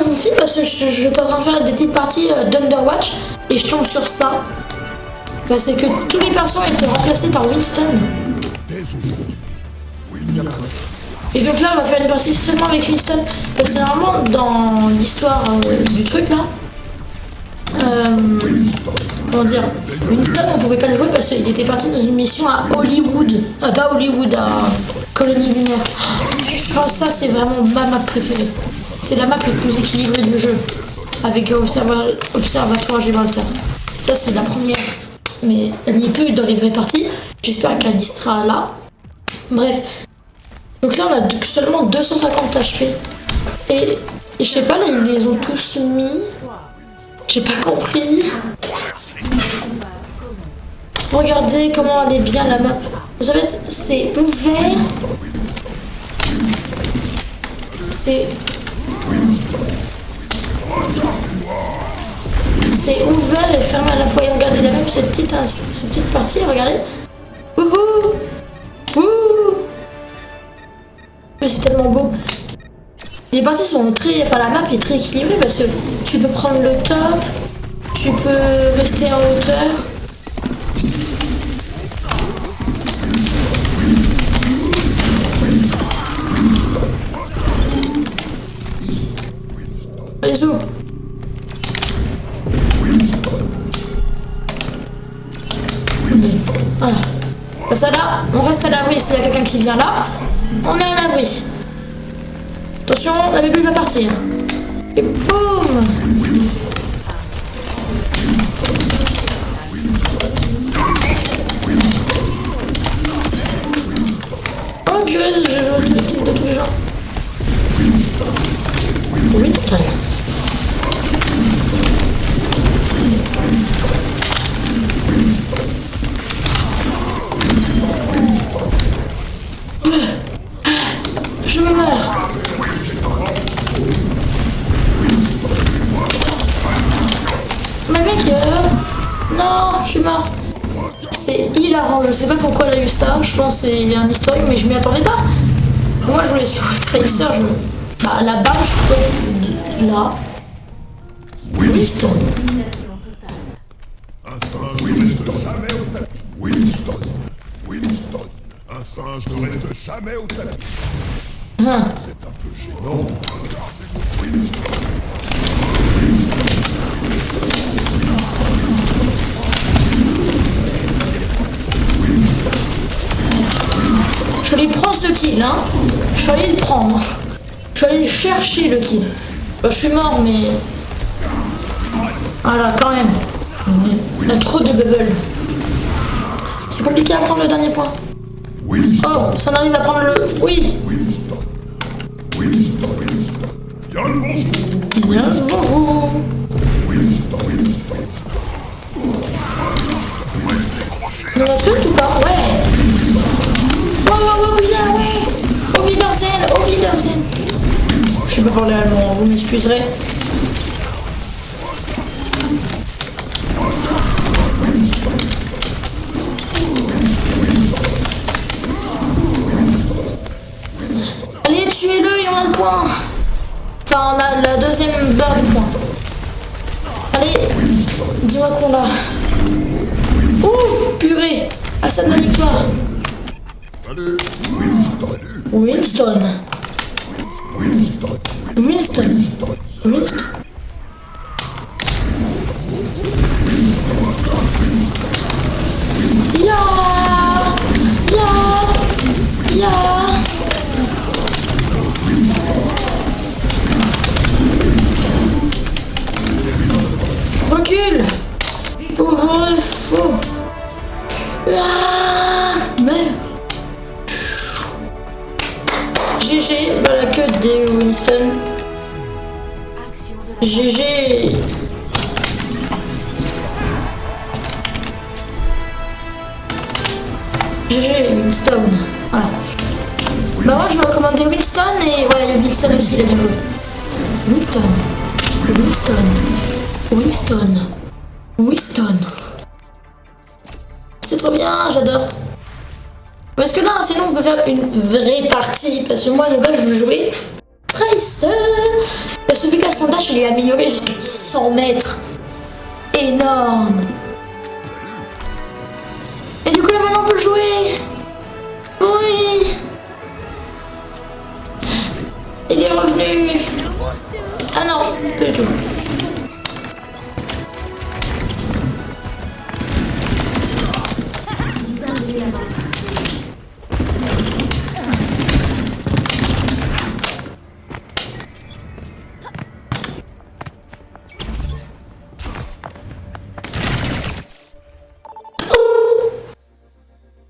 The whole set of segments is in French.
je vous filme parce que je suis en train de faire des petites parties d'Underwatch et je tombe sur ça. Bah, c'est que tous les persos ont été remplacés par Winston. Et donc là, on va faire une partie seulement avec Winston. Parce que normalement, dans l'histoire du truc là, comment dire, Winston, on pouvait pas le jouer parce qu'il était parti dans une mission à Hollywood. Pas Hollywood, à Colonie Lunaire. Je pense que ça, c'est vraiment ma map préférée. C'est la map la plus équilibrée du jeu. Avec Observatoire Gibraltar. Ça, c'est la première. Mais elle n'y est plus dans les vraies parties. J'espère qu'elle y sera là. Bref. Donc là, on a seulement 250 HP. Et je sais pas, là, ils les ont tous mis. J'ai pas compris. Regardez comment elle est bien la map. Vous savez, c'est ouvert. C'est ouvert et fermé à la fois. Et regardez la même cette petite partie, regardez. Wouhou! Wouhou! C'est tellement beau. Les parties sont très... Enfin, la map est très équilibrée parce que tu peux prendre le top, tu peux rester en hauteur. Allez, où? Voilà. Comme ça là, on reste à l'abri s'il y a quelqu'un qui vient là. On est à l'abri. Attention, la bébé va partir. Et boum! Oh purée, je joue tous les styles de tous les gens. Winston. Je me meurs. Mais mec, non, je suis mort. C'est hilarant, je sais pas pourquoi elle a eu ça. Je pense que c'est un historique, mais je m'y attendais pas. Moi, je voulais jouer Tracer. Bah, la barre, je peux... Là. Winston. Winston. Un singe ne reste jamais au tapis. Hein. C'est un peu gênant. Je vais prendre ce kill, hein. Je suis allé le prendre. Je suis allé chercher le kill. Bah, je suis mort, mais... Voilà, quand même. Il y a trop de bubble. C'est compliqué à prendre le dernier point. Oh, ça m'arrive à prendre le... Oui. Winston. Bien, bonjour. On a tout ou pas? Ouais. Au Wiedersehen. Je sais pas parler allemand, vous m'excuserez. Allez, tuez-le et on a le point. Enfin, on a la deuxième barre du point. Allez, dis-moi qu'on l'a. Ouh, purée. Ah, ça de la victoire. Winston. Ya. Recule. Pauvre fou. Ah, merde. GG, bah la queue des Winston. GG. GG, Winston. Voilà. Bah moi je vais recommander Winston et ouais, le Winston aussi il a bien joué. Winston. C'est trop bien, j'adore. Parce que là, sinon on peut faire une vraie partie. Parce que moi de base je veux jouer Tracer. Parce que vu que la sonda l'ai amélioré jusqu'à 100 mètres. Énorme. Et du coup, là, maintenant, on peut jouer. Oui. Il est revenu. Ah non, pas du tout.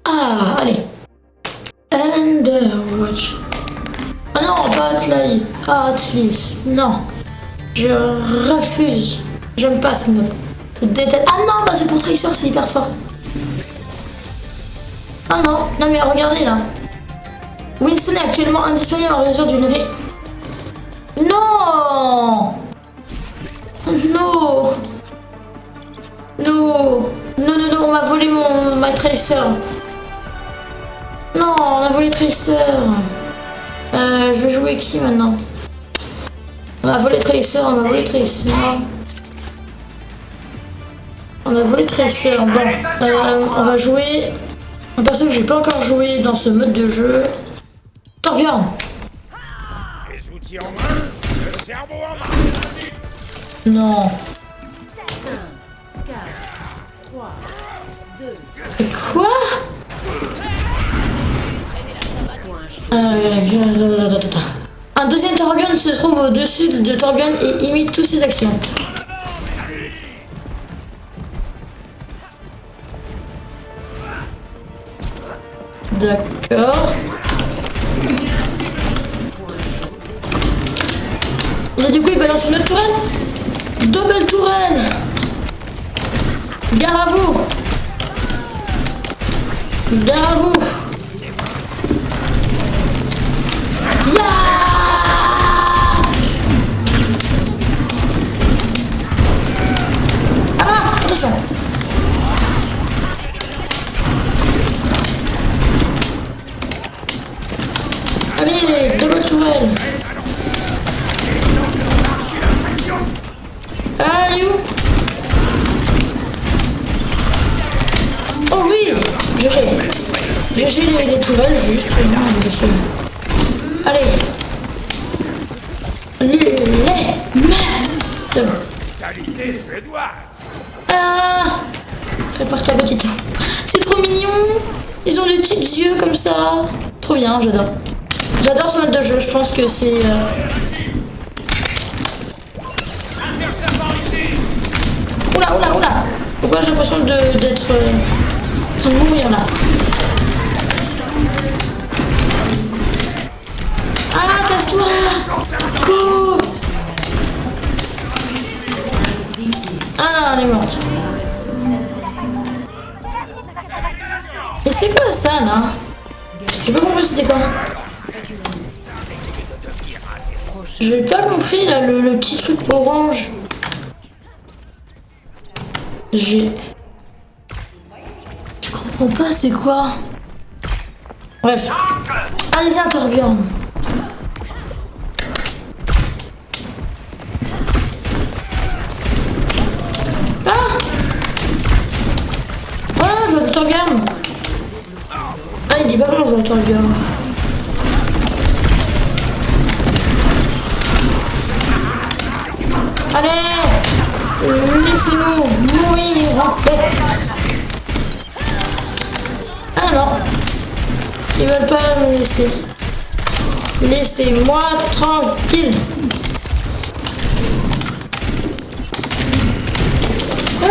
Ah, allez. Underwatch. Ah non, pas Atlas. Atlas. Non. Je refuse. J'aime pas ce mode. Je déteste. Ah non, bah c'est pour Tracer, c'est hyper fort. Ah non, non mais regardez là. Winston est actuellement indisponible en raison d'une Non. Non. Non. Non, non, non, on m'a volé ma Tracer. Non, on a volé Tracer. Je vais jouer qui maintenant? On a volé Tracer, on a volé Tracer. On a volé Tracer. Bon, on va jouer un perso que j'ai pas encore joué dans ce mode de jeu. Torbjorn. Les outils en main, le cerveau en main. Non. 5, 4, 3, 2, Quoi? Un deuxième Torbjorn se trouve au-dessus de Torbjorn et imite toutes ses actions. D'accord. Et du coup, il balance une autre tourelle. Double tourelle. Gare à vous. Gare à vous. Yeah. Ah, attention. Allez, double tourelle. Allez où? Oh oui, GG les tourelles juste. Allez. Qualité suédoise. Ah, prépare-toi petit. C'est trop mignon. Ils ont des petits yeux comme ça. Trop bien, j'adore. J'adore ce mode de jeu. Je pense que c'est... Oula, oula, oula. Pourquoi j'ai l'impression d'être... en train de mourir là? Ah, casse-toi. Cours. Ah, elle est morte. Mais c'est quoi ça là? J'ai pas compris c'était quoi. J'ai pas compris là le petit truc orange. Je comprends pas c'est quoi. Bref. Allez viens Torbjorn. Ah. Ah je vois le Torbjorn. Ah il dit pas bon je vois le Torbjorn. Allez, laissez-nous mourir en paix. Ah non, ils veulent pas nous laisser. Laissez-moi tranquille. Ah,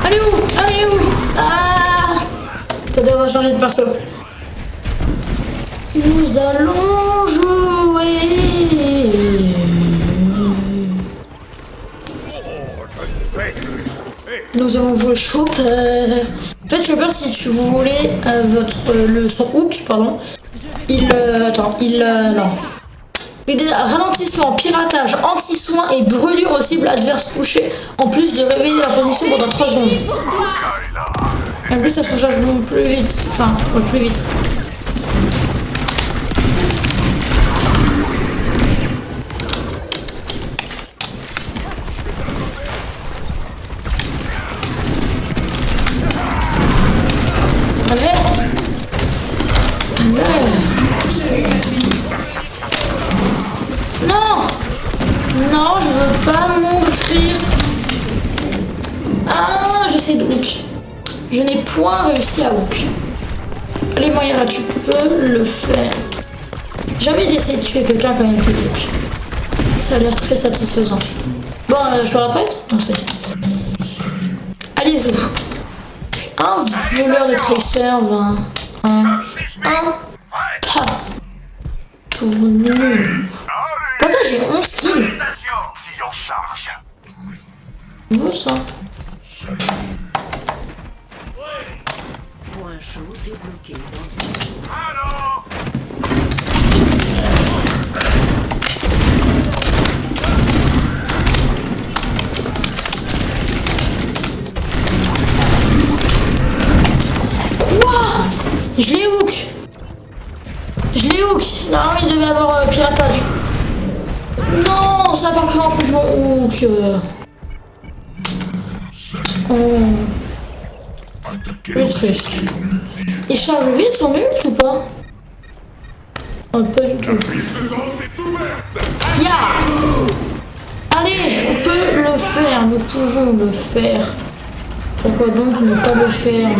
allez où? Allez où? Ah, peut-être on va changer de perso. Nous allons jouer. Nous allons jouer Chopper. En fait, Chopper, si tu voulez son hook, pardon, non. Ralentissement, piratage, anti-soin et brûlure aux cibles adverses couchées, en plus de réveiller la position pendant 3 secondes. Et en plus, ça se recharge plus vite. Enfin, ouais, plus vite. Non! Non, je veux pas mourir. Ah, j'essaie de hook. Je n'ai point réussi à hook. Allez, Moira, tu peux le faire. J'ai envie d'essayer de tuer quelqu'un quand même plus hook. Ça a l'air très satisfaisant. Bon, je peux apparaître? Non, c'est... Allez, Zou. Un voleur de tracer, 20. Un. Ah. Pour nul. Comme ça, j'ai 11 kills. Nouveau ça. Point chaud débloqué. Quoi? Je l'ai hook. Je l'ai hook. Normalement, il devait avoir piratage. Non, ça a pas pris en compte mon hook. Oh. C'est triste. Il charge vite son ult ou pas? Oh, pas du tout. Ya! Allez, on peut le faire. Nous pouvons le faire. Pourquoi donc ne pas le faire?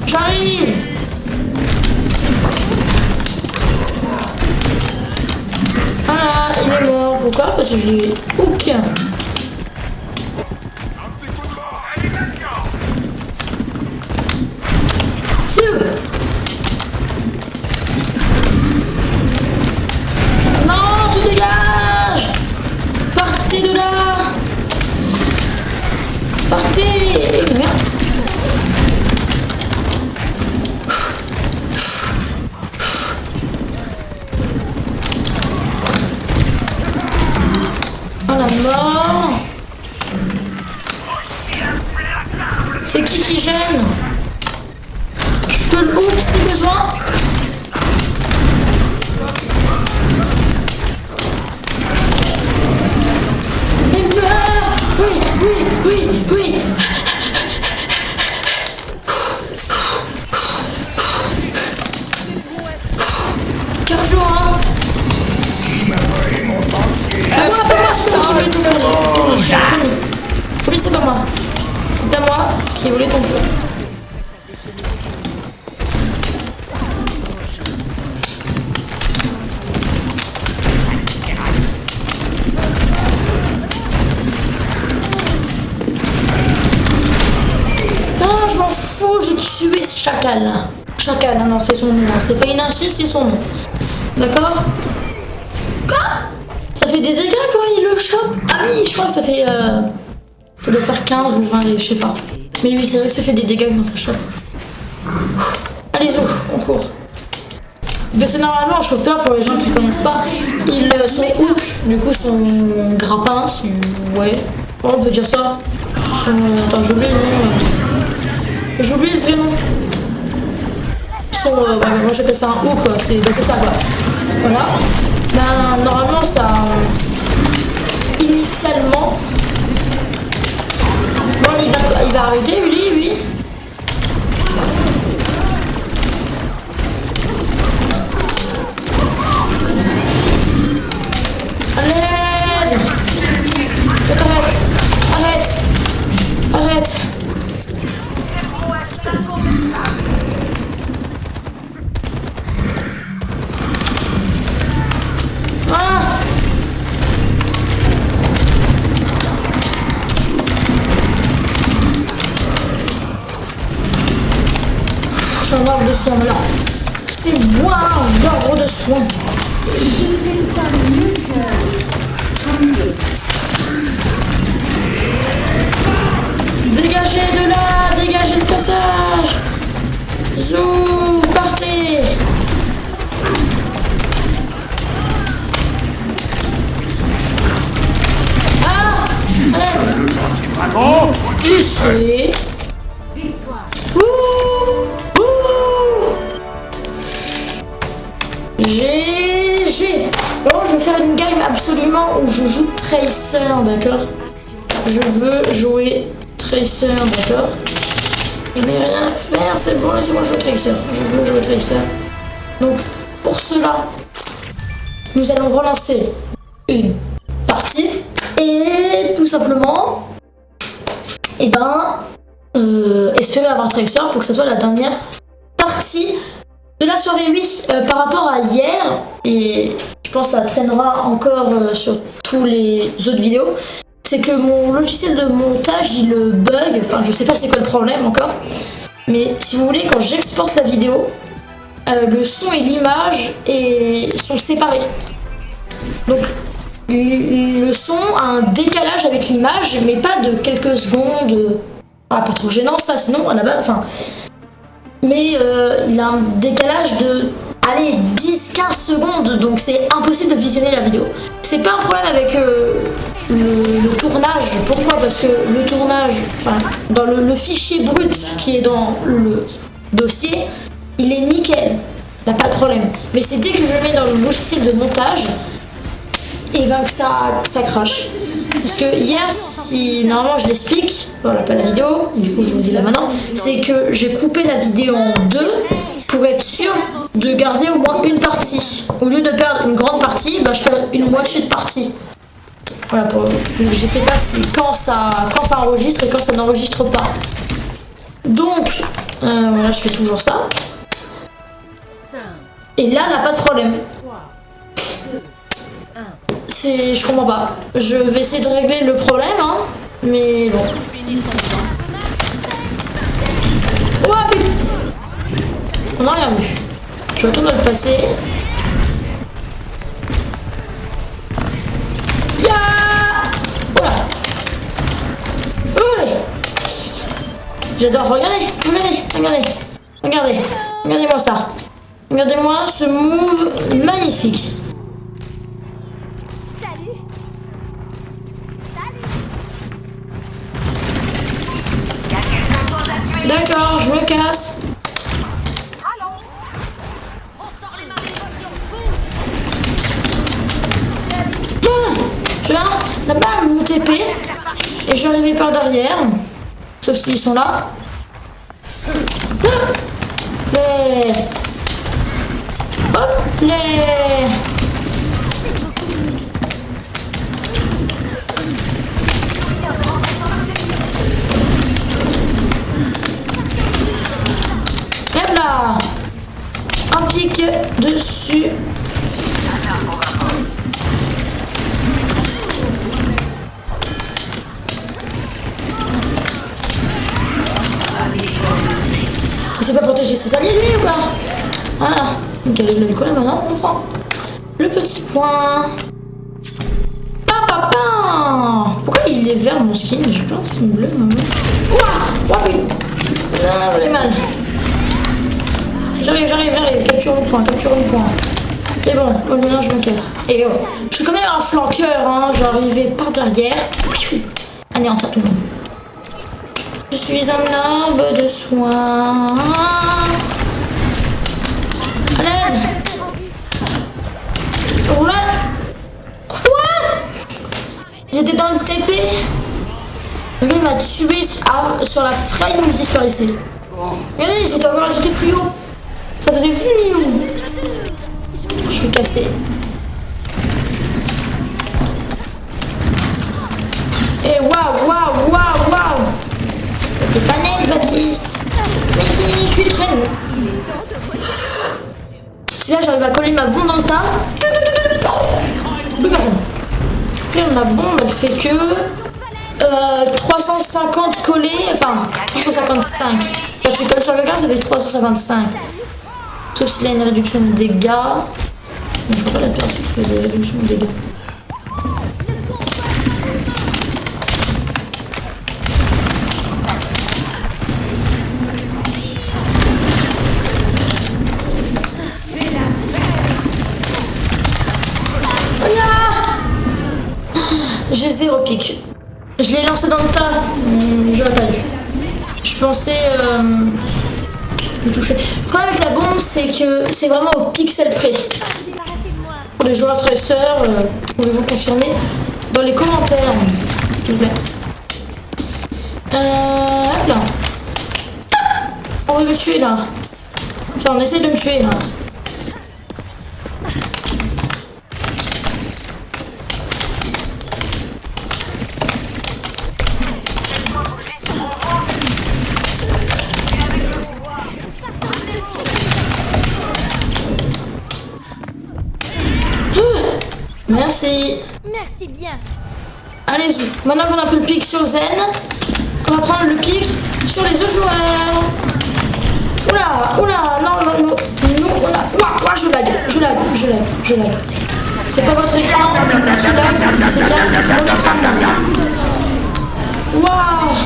J'arrive! Voilà, il est mort. Pourquoi? Parce que je l'ai hook. C'est eux. Non, tu dégages! Partez de là! Partez! Merde. Oh la mort! C'est qui gêne? Je peux le hook si besoin? Mais meurs! Oui, oui, oui, oui! Cardio, hein? Oui, c'est pas moi. C'est pas moi qui ai volé ton feu. Non, je m'en fous, j'ai tué ce chacal. Chacal, non, c'est son nom. C'est pas une insulte, c'est son nom. D'accord? Quoi? Ça fait des dégâts quand il le chope? Ah oui, je crois que ça fait... Ça doit faire 15 ou 20, je sais pas. Mais oui, c'est vrai que ça fait des dégâts quand ça chope. Allez, Zou, on court. Parce que normalement, un chopper, pour les gens qui connaissent pas, son hook, du coup, son grappin, ouais. Oh, on peut dire ça. Attends, j'ai oublié le nom. J'ai oublié le vrai nom. Moi j'appelle ça un hook, quoi. C'est ça, quoi. Voilà. Ben, normalement, ça... Initialement... Bon, il va arrêter, lui. Allez! Arrête! Ah! Je suis un arbre de soin là. C'est moi un arbre de soin. Je fais ça mieux que... Dégagez de là, dégagez le passage. Zou, partez. Ah, allez. Le gentil dragon, qui sait? Et... Victoire. GG. Bon, je vais faire une game absolument où je joue Tracer, d'accord? Je veux jouer Tracer, d'accord? Je n'ai rien à faire, c'est bon, laissez-moi jouer Tracer. Je veux jouer Tracer. Donc, pour cela, nous allons relancer une partie et tout simplement, et espérer avoir Tracer pour que ce soit la dernière partie de la soirée. Oui, par rapport à hier, et je pense que ça traînera encore sur tous les autres vidéos, c'est que mon logiciel de montage il bug, enfin je sais pas c'est quoi le problème encore, mais si vous voulez, quand j'exporte la vidéo, le son et l'image sont séparés. Donc le son a un décalage avec l'image, mais pas de quelques secondes. Pas trop gênant ça, sinon à la base, enfin. Mais il a un décalage de, allez, 10-15 secondes, donc c'est impossible de visionner la vidéo. C'est pas un problème avec le tournage. Pourquoi? Parce que le tournage, enfin, dans le fichier brut qui est dans le dossier, il est nickel, il n'y a pas de problème. Mais c'est dès que je le mets dans le logiciel de montage, et que ça crache. Parce que hier, si normalement je l'explique, voilà, pas la vidéo, du coup je vous le dis là maintenant, c'est que j'ai coupé la vidéo en deux pour être sûr de garder au moins une partie. Au lieu de perdre une grande partie, je perds une moitié de partie. Voilà, je sais pas si quand ça enregistre et quand ça n'enregistre pas. Donc, voilà, je fais toujours ça. Et là, n'a pas de problème. Je comprends pas. Je vais essayer de régler le problème, hein, mais bon. Oh, putain. On n'a rien vu. Je retourne dans le passé. Ya. Voilà. Allez. J'adore. Regardez-moi ça. Regardez-moi ce move magnifique. D'accord, je me casse. Tu vois, là-bas, mon TP. Et je vais arriver par derrière. Sauf s'ils sont là. Hop, Hop là. Un pic dessus. Il sait pas protéger ses alliés lui ou quoi? Voilà. Donc il y a de l'alcool maintenant, on prend le petit point. Pourquoi il est vert mon skin? J'ai plein de skin bleu. Ouah, oui. Non, elle est mal. J'arrive. Capture mon point. C'est bon, maintenant je me casse. Et oh, je suis quand même un flanqueur, hein. J'arrivais par derrière. Anéantir tout le monde. Je suis un arbre de soin. À l'aide. Ouais. Quoi? J'étais dans le TP. Lui il m'a tué sur la frame où je disparaissais. Regardez, j'étais fluo. Ça faisait fluo. Je suis cassé. Et waouh. T'es pas net, Baptiste. Mais si, je suis très nul. Si là j'arrive à coller ma bombe dans le tas. Plus personne. Après ma bombe elle fait que 350 collés, enfin 355. Quand tu colles sur quelqu'un ça fait 355. Sauf s'il y a une réduction de dégâts. Mais je vois pas la personne qui fait des réductions de dégâts. J'ai 0 pique. Je l'ai lancé dans le tas. J'aurais pas dû. Je pensais le toucher. Le problème avec la bombe, c'est que c'est vraiment au pixel près. Pour les joueurs traceurs, pouvez-vous confirmer dans les commentaires, s'il vous plaît. Hop là. On veut me tuer là. Enfin, on essaie de me tuer là. Merci. Merci bien. Allez-y. Maintenant qu'on a pris le pic sur Zen, on va prendre le pic sur les autres joueurs. Oula, oula, non, oula. Ouah, je lag. C'est pas votre écran qui lag, c'est bien mon écran. Waouh.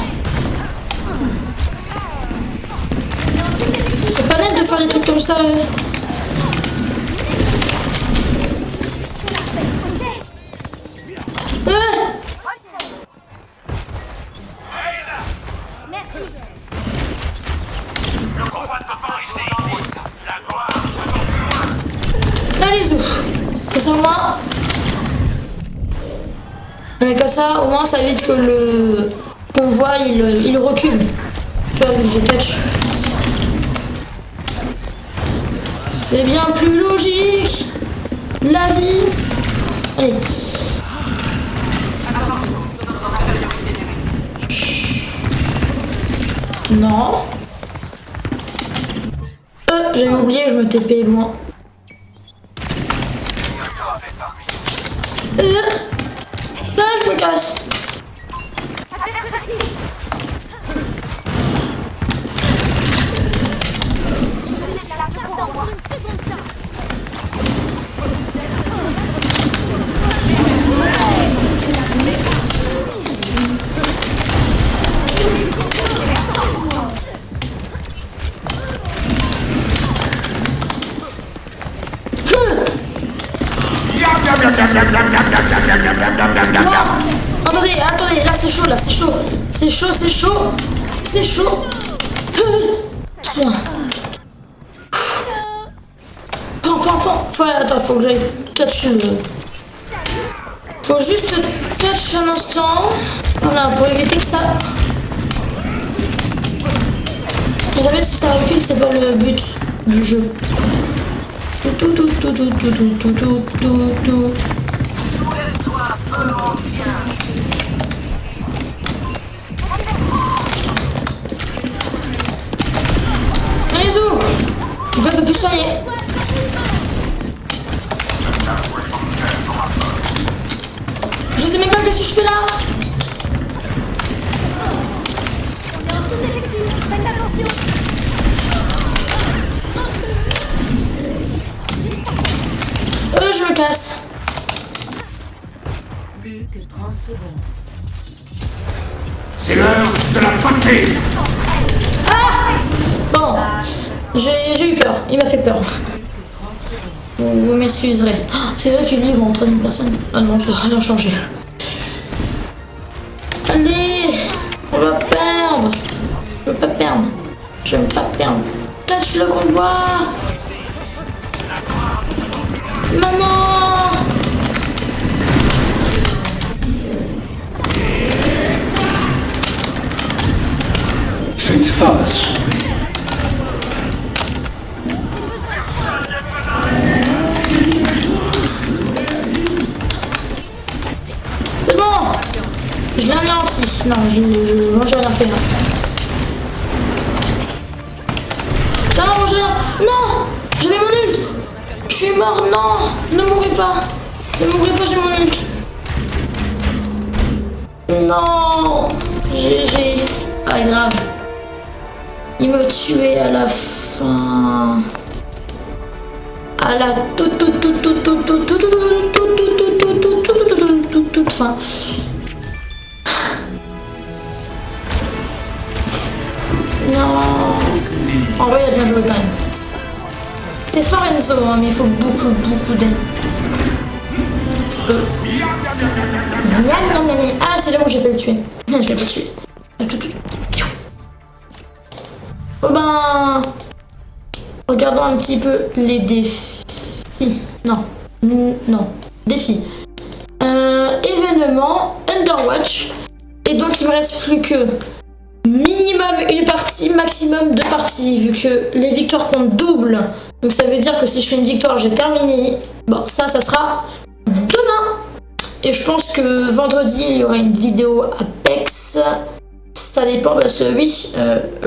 C'est pas net de faire des trucs comme ça. Allez-y. Comme ça, au moins. Mais comme ça, au moins, ça évite que le convoi il recule. Tu vois, vu que j'ai touch. C'est bien plus logique. La vie. Allez. Non. J'avais oublié que je me TP loin. Je me casse. Attendez, là c'est chaud. Soin. Attends, faut que j'aille touch le... Faut juste touch un instant. Voilà, pour éviter que ça... En fait, si ça recule, c'est pas le but du jeu. Tout. Allez-y. Pourquoi elle peut plus soigner? Je sais même pas qu'est-ce que je fais là. Je me casse. Plus que 30 secondes. C'est l'heure de la partie. Bon, j'ai eu peur. Il m'a fait peur. Vous m'excuserez. C'est vrai que lui, il va en troisième personne. Ah non, ça n'a rien changé. Allez, on va perdre. Je veux pas perdre. J'aime pas perdre. Touch le convoi. Maman. Faites face. C'est bon. Je l'ai anéanti. Non, moi j'ai rien fait. Non, j'ai rien fait. Non. J'avais mon ult. Je suis mort. Non. Ne mourrez pas. Ne mourrez pas, j'ai mon ult. Non. GG. Pas grave. Il me tuait à la fin. À la toute fin. Non. En vrai, il a bien joué quand même. C'est fort Enzo, hein, mais il faut beaucoup d'aide. Ah, c'est là où j'ai fait le tuer. Je l'ai pas tué. Oh ben... Regardons un petit peu les défis. Non. Défis. Événement, Underwatch. Et donc il me reste plus que minimum une partie, maximum 2 parties, vu que les victoires comptent double. Donc ça veut dire que si je fais une victoire, j'ai terminé. Bon, ça sera demain. Et je pense que vendredi, il y aura une vidéo Apex. Ça dépend parce que oui,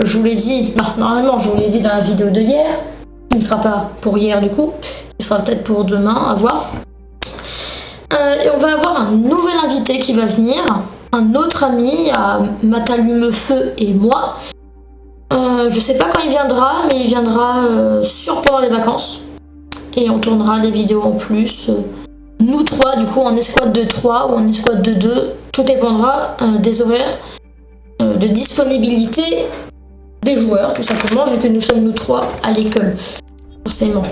je vous l'ai dit, normalement je vous l'ai dit dans la vidéo de hier, qui ne sera pas pour hier du coup, il sera peut-être pour demain, à voir. Et on va avoir un nouvel invité qui va venir, un autre ami, à Matalumefeu et moi. Je sais pas quand il viendra, mais il viendra pendant les vacances. Et on tournera des vidéos en plus. Nous trois, du coup, en escouade de 3 ou en escouade de 2. Tout dépendra des horaires de disponibilité des joueurs, tout simplement, vu que nous sommes nous 3 à l'école. Forcément.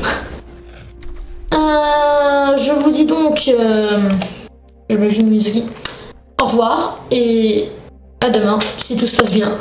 Je vous dis donc... je mets une musique. Au revoir et à demain, si tout se passe bien.